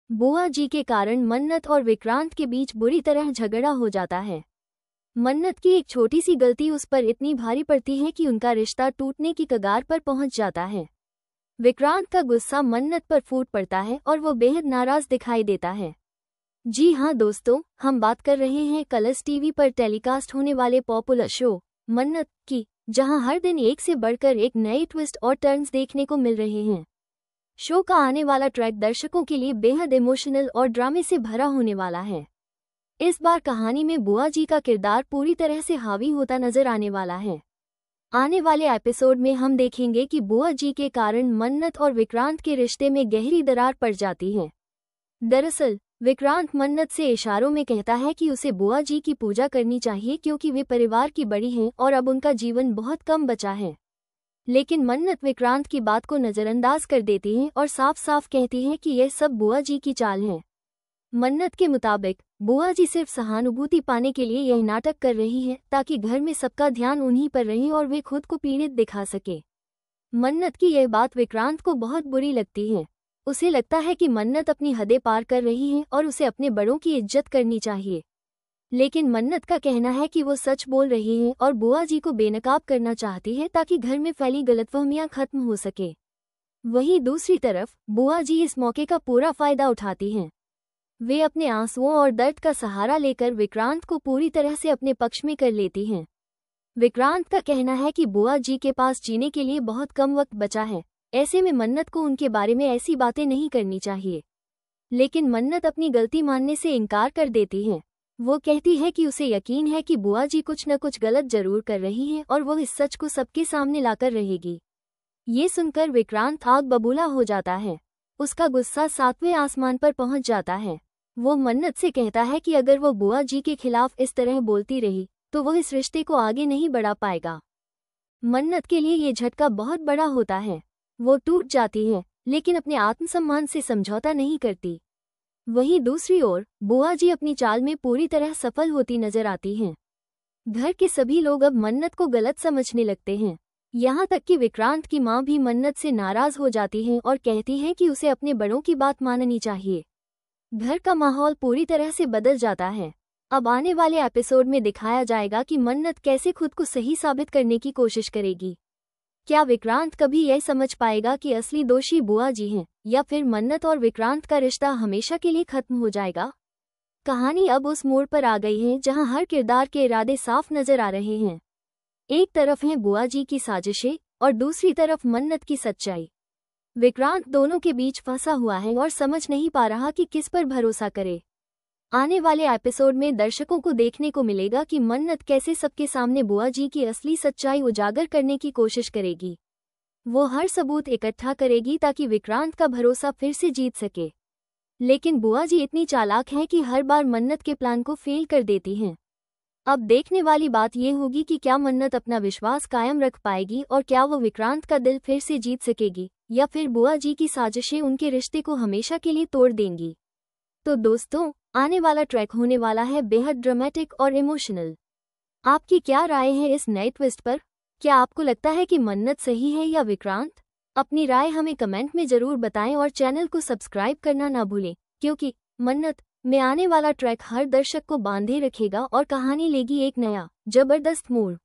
बुआ जी के कारण मन्नत और विक्रांत के बीच बुरी तरह झगड़ा हो जाता है। मन्नत की एक छोटी सी गलती उस पर इतनी भारी पड़ती है कि उनका रिश्ता टूटने की कगार पर पहुंच जाता है। विक्रांत का गुस्सा मन्नत पर फूट पड़ता है और वो बेहद नाराज दिखाई देता है। जी हाँ दोस्तों, हम बात कर रहे हैं कलर्स टीवी पर टेलीकास्ट होने वाले पॉपुलर शो मन्नत की, जहां हर दिन एक से बढ़कर एक नए ट्विस्ट और टर्न्स देखने को मिल रहे हैं। शो का आने वाला ट्रैक दर्शकों के लिए बेहद इमोशनल और ड्रामे से भरा होने वाला है। इस बार कहानी में बुआ जी का किरदार पूरी तरह से हावी होता नजर आने वाला है। आने वाले एपिसोड में हम देखेंगे कि बुआ जी के कारण मन्नत और विक्रांत के रिश्ते में गहरी दरार पड़ जाती है। दरअसल विक्रांत मन्नत से इशारों में कहता है कि उसे बुआ जी की पूजा करनी चाहिए क्योंकि वे परिवार की बड़ी हैं और अब उनका जीवन बहुत कम बचा है। लेकिन मन्नत विक्रांत की बात को नजरअंदाज कर देती है और साफ साफ कहती है कि यह सब बुआ जी की चाल है। मन्नत के मुताबिक बुआ जी सिर्फ सहानुभूति पाने के लिए यह नाटक कर रही है ताकि घर में सबका ध्यान उन्हीं पर रहे और वे खुद को पीड़ित दिखा सके। मन्नत की यह बात विक्रांत को बहुत बुरी लगती है। उसे लगता है कि मन्नत अपनी हदें पार कर रही है और उसे अपने बड़ों की इज्जत करनी चाहिए। लेकिन मन्नत का कहना है कि वो सच बोल रही है और बुआ जी को बेनकाब करना चाहती है ताकि घर में फैली गलतफहमियां खत्म हो सके। वहीं दूसरी तरफ बुआ जी इस मौके का पूरा फायदा उठाती हैं। वे अपने आंसुओं और दर्द का सहारा लेकर विक्रांत को पूरी तरह से अपने पक्ष में कर लेती हैं। विक्रांत का कहना है कि बुआ जी के पास जीने के लिए बहुत कम वक्त बचा है, ऐसे में मन्नत को उनके बारे में ऐसी बातें नहीं करनी चाहिए। लेकिन मन्नत अपनी गलती मानने से इनकार कर देती है। वो कहती है कि उसे यकीन है कि बुआ जी कुछ न कुछ गलत जरूर कर रही हैं और वो इस सच को सबके सामने लाकर रहेगी। ये सुनकर विक्रांत आग बबूला हो जाता है। उसका गुस्सा 7वें आसमान पर पहुंच जाता है। वो मन्नत से कहता है कि अगर वो बुआ जी के खिलाफ इस तरह बोलती रही तो वो इस रिश्ते को आगे नहीं बढ़ा पाएगा। मन्नत के लिए ये झटका बहुत बड़ा होता है। वो टूट जाती है लेकिन अपने आत्मसम्मान से समझौता नहीं करती। वहीं दूसरी ओर बुआ जी अपनी चाल में पूरी तरह सफल होती नजर आती हैं। घर के सभी लोग अब मन्नत को गलत समझने लगते हैं। यहाँ तक कि विक्रांत की माँ भी मन्नत से नाराज हो जाती हैं और कहती हैं कि उसे अपने बड़ों की बात माननी चाहिए। घर का माहौल पूरी तरह से बदल जाता है। अब आने वाले एपिसोड में दिखाया जाएगा कि मन्नत कैसे खुद को सही साबित करने की कोशिश करेगी। क्या विक्रांत कभी यह समझ पाएगा कि असली दोषी बुआ जी हैं, या फिर मन्नत और विक्रांत का रिश्ता हमेशा के लिए खत्म हो जाएगा? कहानी अब उस मोड़ पर आ गई है जहां हर किरदार के इरादे साफ नजर आ रहे हैं। एक तरफ है बुआ जी की साजिशें और दूसरी तरफ मन्नत की सच्चाई। विक्रांत दोनों के बीच फंसा हुआ है और समझ नहीं पा रहा कि किस पर भरोसा करे। आने वाले एपिसोड में दर्शकों को देखने को मिलेगा कि मन्नत कैसे सबके सामने बुआ जी की असली सच्चाई उजागर करने की कोशिश करेगी। वो हर सबूत इकट्ठा करेगी ताकि विक्रांत का भरोसा फिर से जीत सके। लेकिन बुआ जी इतनी चालाक हैं कि हर बार मन्नत के प्लान को फेल कर देती हैं। अब देखने वाली बात ये होगी कि क्या मन्नत अपना विश्वास कायम रख पाएगी और क्या वो विक्रांत का दिल फिर से जीत सकेगी, या फिर बुआ जी की साजिशें उनके रिश्ते को हमेशा के लिए तोड़ देंगी। तो दोस्तों, आने वाला ट्रैक होने वाला है बेहद ड्रामेटिक और इमोशनल। आपकी क्या राय है इस नए ट्विस्ट पर? क्या आपको लगता है कि मन्नत सही है या विक्रांत? अपनी राय हमें कमेंट में जरूर बताएं और चैनल को सब्सक्राइब करना ना भूलें, क्योंकि मन्नत में आने वाला ट्रैक हर दर्शक को बांधे रखेगा और कहानी लेगी एक नया जबरदस्त मोड़।